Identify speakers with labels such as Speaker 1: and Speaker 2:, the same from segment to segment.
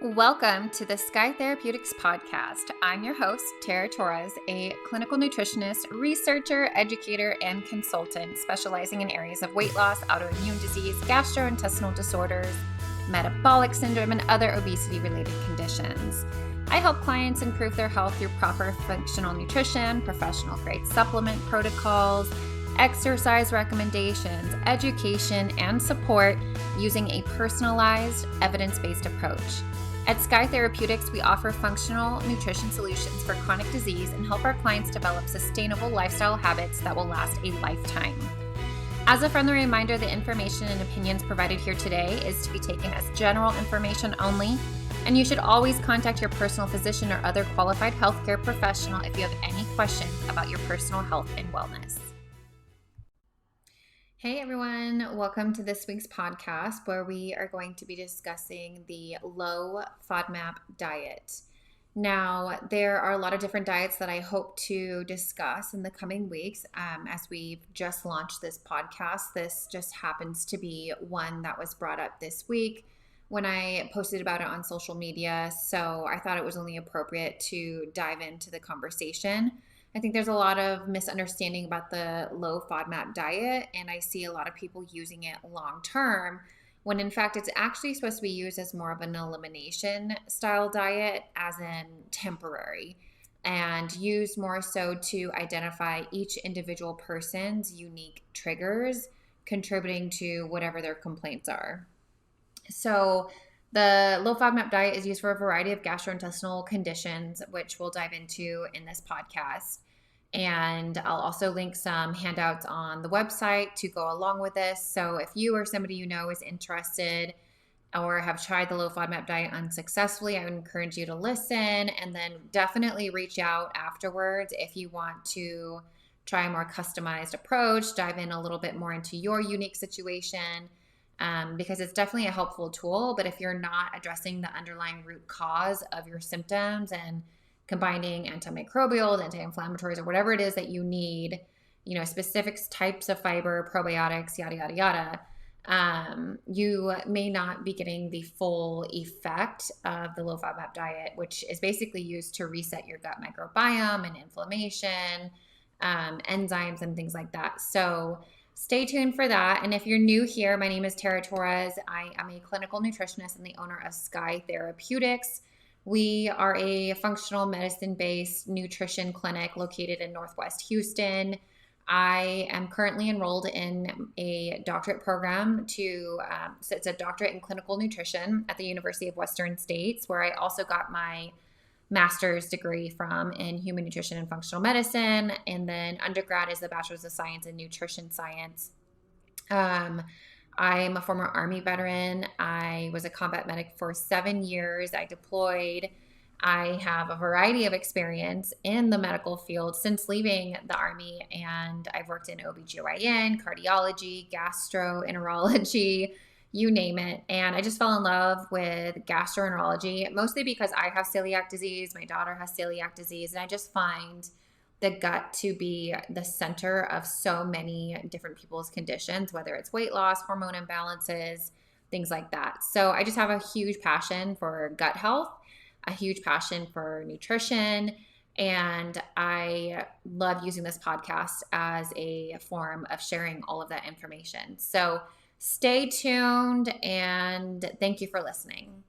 Speaker 1: Welcome to the Sky Therapeutics podcast. I'm your host, Tara Torres, a clinical nutritionist, researcher, educator, and consultant specializing in areas of weight loss, autoimmune disease, gastrointestinal disorders, metabolic syndrome, and other obesity-related conditions. I help clients improve their health through proper functional nutrition, professional-grade supplement protocols, exercise recommendations, education, and support using a personalized, evidence-based approach. At Sky Therapeutics, we offer functional nutrition solutions for chronic disease and help our clients develop sustainable lifestyle habits that will last a lifetime. As a friendly reminder, the information and opinions provided here today is to be taken as general information only, and you should always contact your personal physician or other qualified healthcare professional if you have any questions about your personal health and wellness. Hey everyone, welcome to this week's podcast where we are going to be discussing the low FODMAP diet. Now, there are a lot of different diets that I hope to discuss in the coming weeks as we've just launched this podcast. This just happens to be one that was brought up this week when I posted about it on social media, so I thought it was only appropriate to dive into the conversation. I think there's a lot of misunderstanding about the low FODMAP diet, and I see a lot of people using it long term, when in fact it's actually supposed to be used as more of an elimination style diet, as in temporary, and used more so to identify each individual person's unique triggers contributing to whatever their complaints are. So the low FODMAP diet is used for a variety of gastrointestinal conditions, which we'll dive into in this podcast. And I'll also link some handouts on the website to go along with this. So if you or somebody you know is interested or have tried the low FODMAP diet unsuccessfully, I would encourage you to listen and then definitely reach out afterwards if you want to try a more customized approach, dive in a little bit more into your unique situation. Because it's definitely a helpful tool, but if you're not addressing the underlying root cause of your symptoms and combining antimicrobials, anti-inflammatories, or whatever it is that you need, specific types of fiber, probiotics, yada, yada, yada, you may not be getting the full effect of the low FODMAP diet, which is basically used to reset your gut microbiome and inflammation, enzymes, and things like that. So stay tuned for that. And if you're new here, my name is Tara Torres. I am a clinical nutritionist and the owner of Sky Therapeutics. We are a functional medicine-based nutrition clinic located in Northwest Houston. I am currently enrolled in a doctorate program so it's a doctorate in clinical nutrition at the University of Western States, where I also got my master's degree from in human nutrition and functional medicine. And then undergrad is the bachelor's of science in nutrition science. I'm a former Army veteran. I was a combat medic for 7 years. I deployed. I have a variety of experience in the medical field since leaving the Army, and I've worked in OBGYN, cardiology, gastroenterology, you name it. And I just fell in love with gastroenterology, mostly because I have celiac disease. My daughter has celiac disease. And I just find the gut to be the center of so many different people's conditions, whether it's weight loss, hormone imbalances, things like that. So I just have a huge passion for gut health, a huge passion for nutrition. And I love using this podcast as a form of sharing all of that information. So stay tuned, and thank you for listening.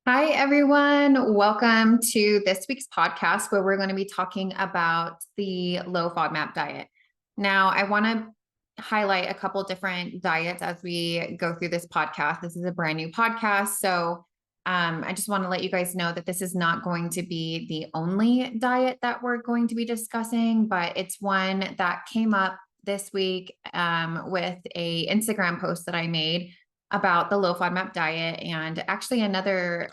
Speaker 1: Hi, everyone. Welcome to this week's podcast where we're going to be talking about the low FODMAP diet. Now, I want to highlight a couple different diets as we go through this podcast. This is a brand new podcast, so I just want to let you guys know that this is not going to be the only diet that we're going to be discussing, but it's one that came up this week with a Instagram post that I made about the low FODMAP diet. And actually another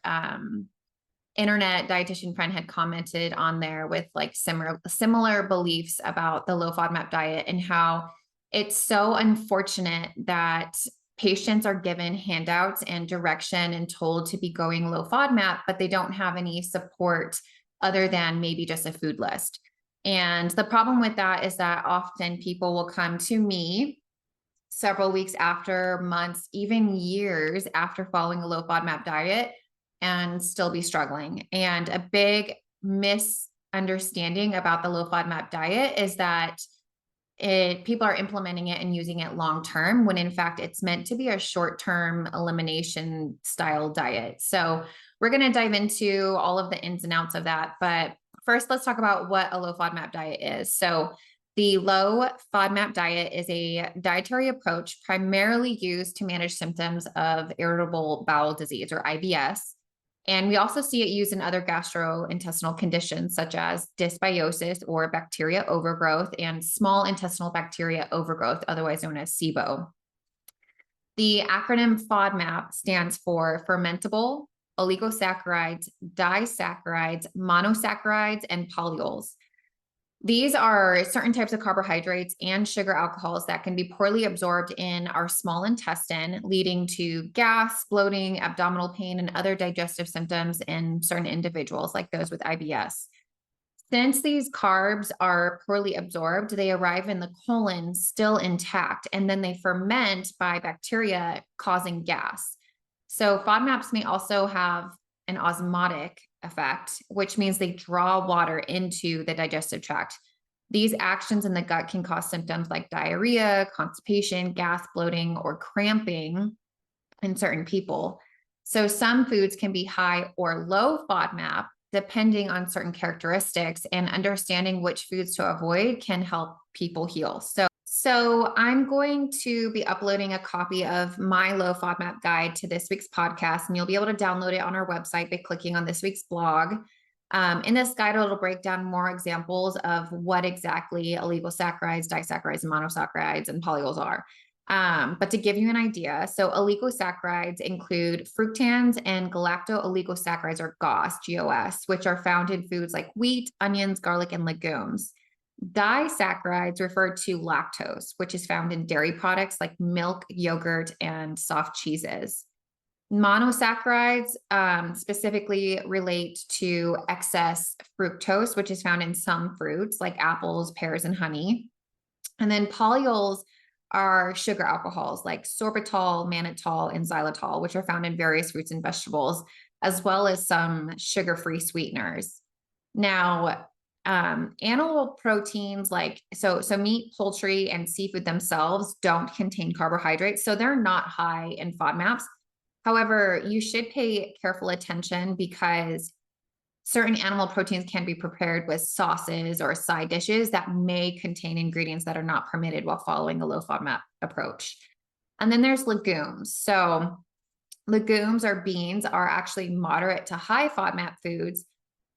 Speaker 1: internet dietitian friend had commented on there with like similar beliefs about the low FODMAP diet and how it's so unfortunate that patients are given handouts and direction and told to be going low FODMAP, but they don't have any support other than maybe just a food list. And the problem with that is that often people will come to me several weeks after, months, even years after following a low FODMAP diet and still be struggling. And a big misunderstanding about the low FODMAP diet is that people are implementing it and using it long term, when in fact it's meant to be a short-term elimination style diet. So we're going to dive into all of the ins and outs of that. But first, let's talk about what a low FODMAP diet is. So the low FODMAP diet is a dietary approach primarily used to manage symptoms of irritable bowel disease, or IBS. And we also see it used in other gastrointestinal conditions such as dysbiosis, or bacteria overgrowth, and small intestinal bacteria overgrowth, otherwise known as SIBO. The acronym FODMAP stands for Fermentable Oligosaccharides, Disaccharides, Monosaccharides, and Polyols. These are certain types of carbohydrates and sugar alcohols that can be poorly absorbed in our small intestine, leading to gas, bloating, abdominal pain, and other digestive symptoms in certain individuals, like those with IBS. Since these carbs are poorly absorbed, they arrive in the colon still intact, and then they ferment by bacteria, causing gas. So FODMAPs may also have an osmotic effect, which means they draw water into the digestive tract. These actions in the gut can cause symptoms like diarrhea, constipation, gas, bloating, or cramping in certain people. So some foods can be high or low FODMAP depending on certain characteristics, and understanding which foods to avoid can help people heal. So I'm going to be uploading a copy of my low FODMAP guide to this week's podcast, and you'll be able to download it on our website by clicking on this week's blog. In this guide, it'll break down more examples of what exactly oligosaccharides, disaccharides, and monosaccharides, and polyols are. But to give you an idea, so oligosaccharides include fructans and galacto-oligosaccharides, or GOS, which are found in foods like wheat, onions, garlic, and legumes. Disaccharides refer to lactose, which is found in dairy products like milk, yogurt, and soft cheeses. Monosaccharides specifically relate to excess fructose, which is found in some fruits like apples, pears, and honey. And then polyols are sugar alcohols like sorbitol, mannitol, and xylitol, which are found in various fruits and vegetables, as well as some sugar-free sweeteners. Now, animal proteins like so meat, poultry, and seafood themselves don't contain carbohydrates, so they're not high in FODMAPs. However, you should pay careful attention because certain animal proteins can be prepared with sauces or side dishes that may contain ingredients that are not permitted while following a low FODMAP approach. And then there's legumes. So legumes or beans are actually moderate to high FODMAP foods,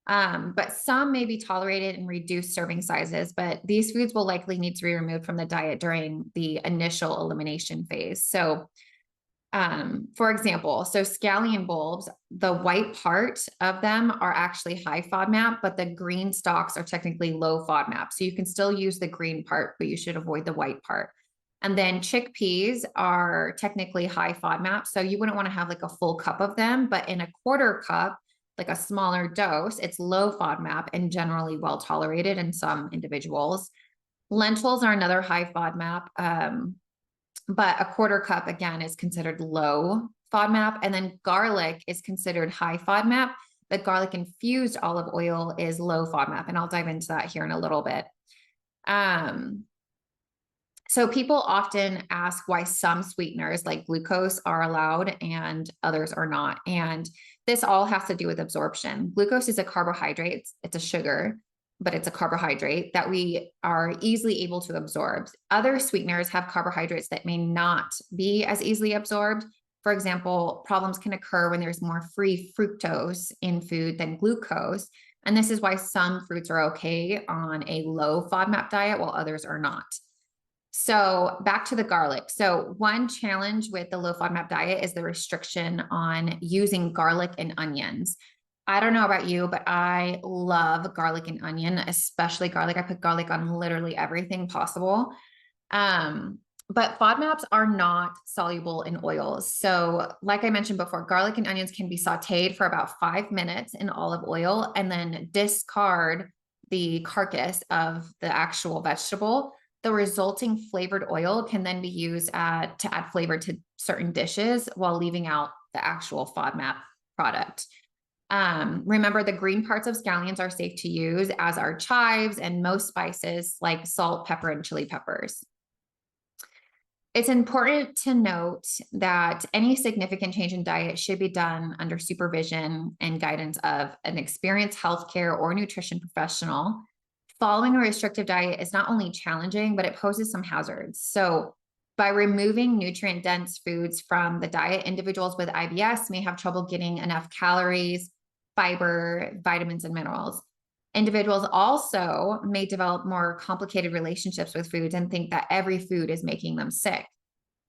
Speaker 1: but some may be tolerated in reduced serving sizes, but these foods will likely need to be removed from the diet during the initial elimination phase. So for example, so scallion bulbs, the white part of them are actually high FODMAP, but the green stalks are technically low FODMAP. So you can still use the green part, but you should avoid the white part. And then chickpeas are technically high FODMAP. So you wouldn't want to have like a full cup of them, but in a quarter cup, like a smaller dose, it's low FODMAP and generally well tolerated in some individuals. Lentils are another high FODMAP. But a quarter cup, again, is considered low FODMAP. And then garlic is considered high FODMAP. The garlic infused olive oil is low FODMAP. And I'll dive into that here in a little bit. So people often ask why some sweeteners like glucose are allowed and others are not. And this all has to do with absorption. Glucose is a carbohydrate. It's a sugar, but it's a carbohydrate that we are easily able to absorb. Other sweeteners have carbohydrates that may not be as easily absorbed. For example, problems can occur when there's more free fructose in food than glucose. And this is why some fruits are okay on a low FODMAP diet while others are not. So back to the garlic. So one challenge with the low FODMAP diet is the restriction on using garlic and onions. I don't know about you, but I love garlic and onion, especially garlic. I put garlic on literally everything possible. But FODMAPs are not soluble in oils. So like I mentioned before, garlic and onions can be sauteed for about 5 minutes in olive oil and then discard the carcass of the actual vegetable. The resulting flavored oil can then be used to add flavor to certain dishes while leaving out the actual FODMAP product. Remember, the green parts of scallions are safe to use, as are chives and most spices like salt, pepper, and chili peppers. It's important to note that any significant change in diet should be done under supervision and guidance of an experienced healthcare or nutrition professional. Following a restrictive diet is not only challenging, but it poses some hazards. So, by removing nutrient dense foods from the diet, individuals with IBS may have trouble getting enough calories, fiber, vitamins, and minerals. Individuals also may develop more complicated relationships with foods and think that every food is making them sick.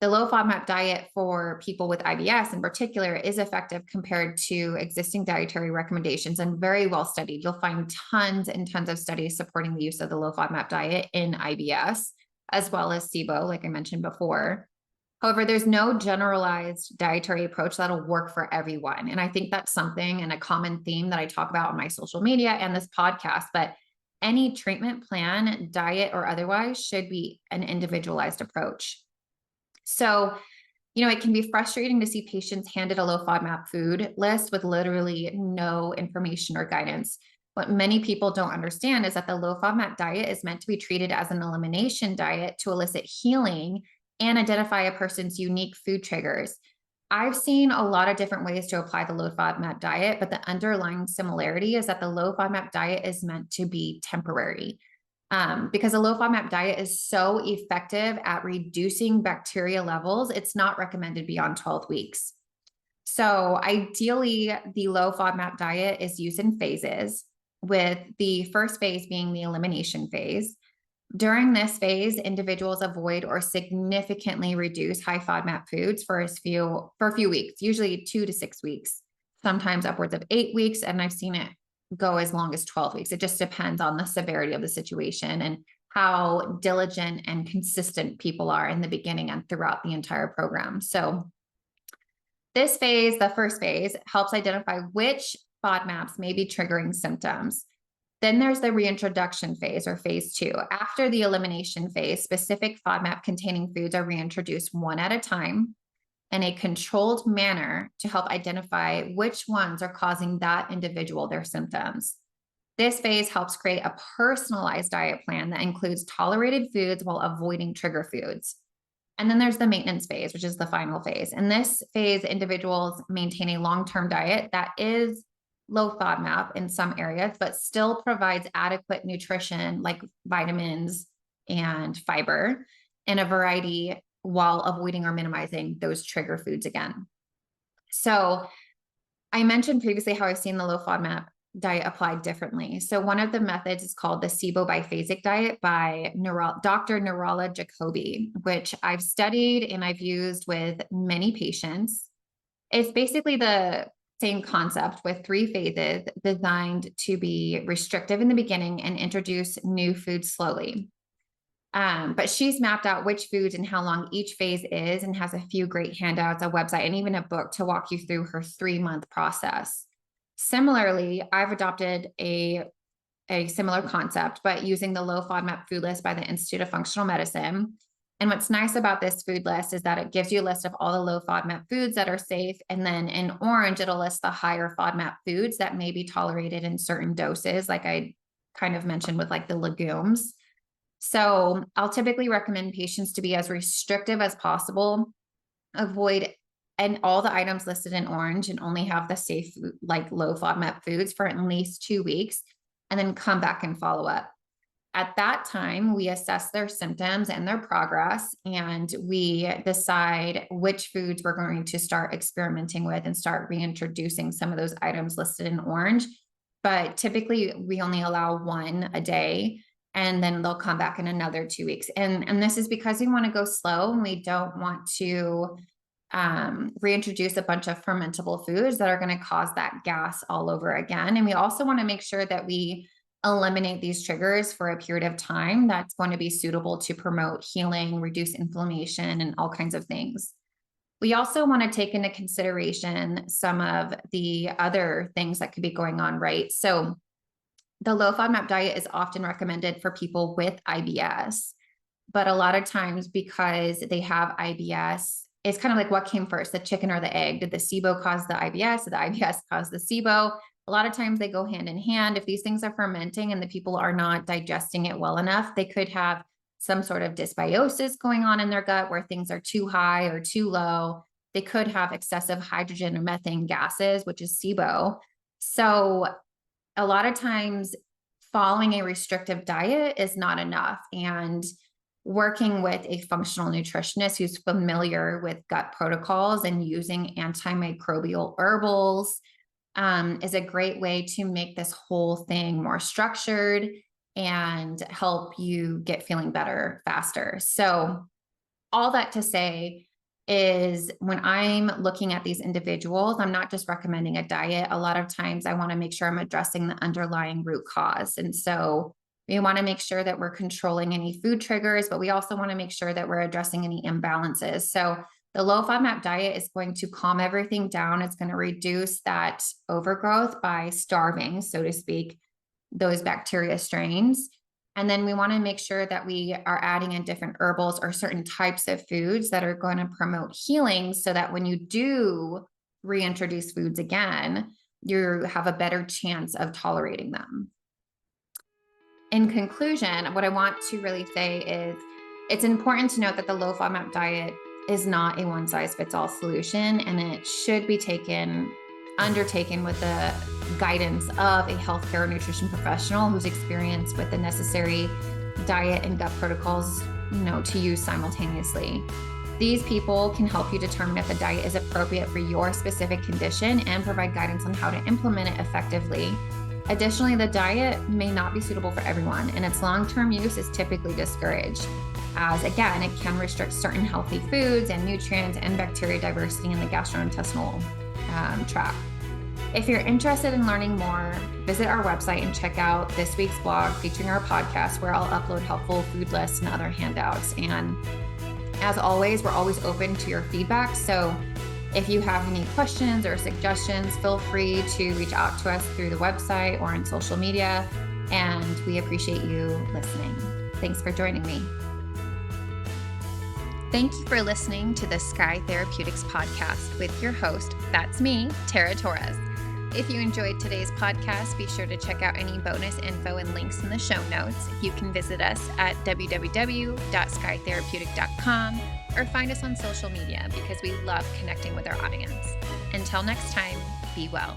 Speaker 1: The low FODMAP diet for people with IBS in particular is effective compared to existing dietary recommendations and very well studied. You'll find tons and tons of studies supporting the use of the low FODMAP diet in IBS, as well as SIBO, like I mentioned before. However, there's no generalized dietary approach that'll work for everyone. And I think that's something and a common theme that I talk about on my social media and this podcast. But any treatment plan, diet or otherwise, should be an individualized approach. So, it can be frustrating to see patients handed a low FODMAP food list with literally no information or guidance. What many people don't understand is that the low FODMAP diet is meant to be treated as an elimination diet to elicit healing and identify a person's unique food triggers. I've seen a lot of different ways to apply the low FODMAP diet, but the underlying similarity is that the low FODMAP diet is meant to be temporary. Because a low FODMAP diet is so effective at reducing bacteria levels, it's not recommended beyond 12 weeks. So ideally, the low FODMAP diet is used in phases, with the first phase being the elimination phase. During this phase, individuals avoid or significantly reduce high FODMAP foods for a few weeks, usually 2 to 6 weeks, sometimes upwards of 8 weeks. And I've seen it go as long as 12 weeks. It just depends on the severity of the situation and how diligent and consistent people are in the beginning and throughout the entire program. So this phase, the first phase, helps identify which FODMAPs may be triggering symptoms. Then there's the reintroduction phase, or phase 2. After the elimination phase, specific FODMAP containing foods are reintroduced one at a time in a controlled manner to help identify which ones are causing that individual their symptoms. This phase helps create a personalized diet plan that includes tolerated foods while avoiding trigger foods. And then there's the maintenance phase, which is the final phase. In this phase, individuals maintain a long-term diet that is low FODMAP in some areas, but still provides adequate nutrition like vitamins and fiber in a variety while avoiding or minimizing those trigger foods again. So I mentioned previously how I've seen the low FODMAP diet applied differently. So one of the methods is called the SIBO biphasic diet by Dr. Nirala Jacobi, which I've studied and I've used with many patients. It's basically the same concept with 3 phases designed to be restrictive in the beginning and introduce new foods slowly. But she's mapped out which foods and how long each phase is and has a few great handouts, a website, and even a book to walk you through her 3-month process. Similarly, I've adopted a similar concept, but using the low FODMAP food list by the Institute of Functional Medicine. And what's nice about this food list is that it gives you a list of all the low FODMAP foods that are safe. And then in orange, it'll list the higher FODMAP foods that may be tolerated in certain doses, like I kind of mentioned with like the legumes. So I'll typically recommend patients to be as restrictive as possible, avoid and all the items listed in orange and only have the safe, like low FODMAP foods for at least 2 weeks, and then come back and follow up. At that time, we assess their symptoms and their progress, and we decide which foods we're going to start experimenting with and start reintroducing some of those items listed in orange. But typically, we only allow 1 a day, and then they'll come back in another 2 weeks. And this is because we want to go slow and we don't want to reintroduce a bunch of fermentable foods that are going to cause that gas all over again. And we also want to make sure that we eliminate these triggers for a period of time that's going to be suitable to promote healing, reduce inflammation, and all kinds of things. We also want to take into consideration some of the other things that could be going on, right? So the low FODMAP diet is often recommended for people with IBS. But a lot of times, because they have IBS, it's kind of like what came first, the chicken or the egg? Did the SIBO cause the IBS? Did the IBS cause the SIBO? A lot of times they go hand in hand. If these things are fermenting and the people are not digesting it well enough, they could have some sort of dysbiosis going on in their gut where things are too high or too low. They could have excessive hydrogen or methane gases, which is SIBO. So a lot of times following a restrictive diet is not enough. And working with a functional nutritionist who's familiar with gut protocols and using antimicrobial herbals is a great way to make this whole thing more structured and help you get feeling better faster. So all that to say is when I'm looking at these individuals, I'm not just recommending a diet. A lot of times I want to make sure I'm addressing the underlying root cause. And so we want to make sure that we're controlling any food triggers, but we also want to make sure that we're addressing any imbalances. So the low FODMAP diet is going to calm everything down. It's going to reduce that overgrowth by starving, so to speak, those bacteria strains. And then we want to make sure that we are adding in different herbals or certain types of foods that are going to promote healing so that when you do reintroduce foods again, you have a better chance of tolerating them. In conclusion, what I want to really say is it's important to note that the low FODMAP diet is not a one-size-fits-all solution, and it should be undertaken with the guidance of a healthcare nutrition professional who's experienced with the necessary diet and gut protocols, to use simultaneously. These people can help you determine if the diet is appropriate for your specific condition and provide guidance on how to implement it effectively. Additionally, the diet may not be suitable for everyone, and its long-term use is typically discouraged, as again, it can restrict certain healthy foods and nutrients and bacteria diversity in the gastrointestinal tract. If you're interested in learning more, visit our website and check out this week's blog featuring our podcast, where I'll upload helpful food lists and other handouts. And as always, we're always open to your feedback. So if you have any questions or suggestions, feel free to reach out to us through the website or on social media. And we appreciate you listening. Thanks for joining me. Thank you for listening to the Sky Therapeutics podcast with your host, that's me, Tara Torres. If you enjoyed today's podcast, be sure to check out any bonus info and links in the show notes. You can visit us at www.skytherapeutic.com or find us on social media because we love connecting with our audience. Until next time, be well.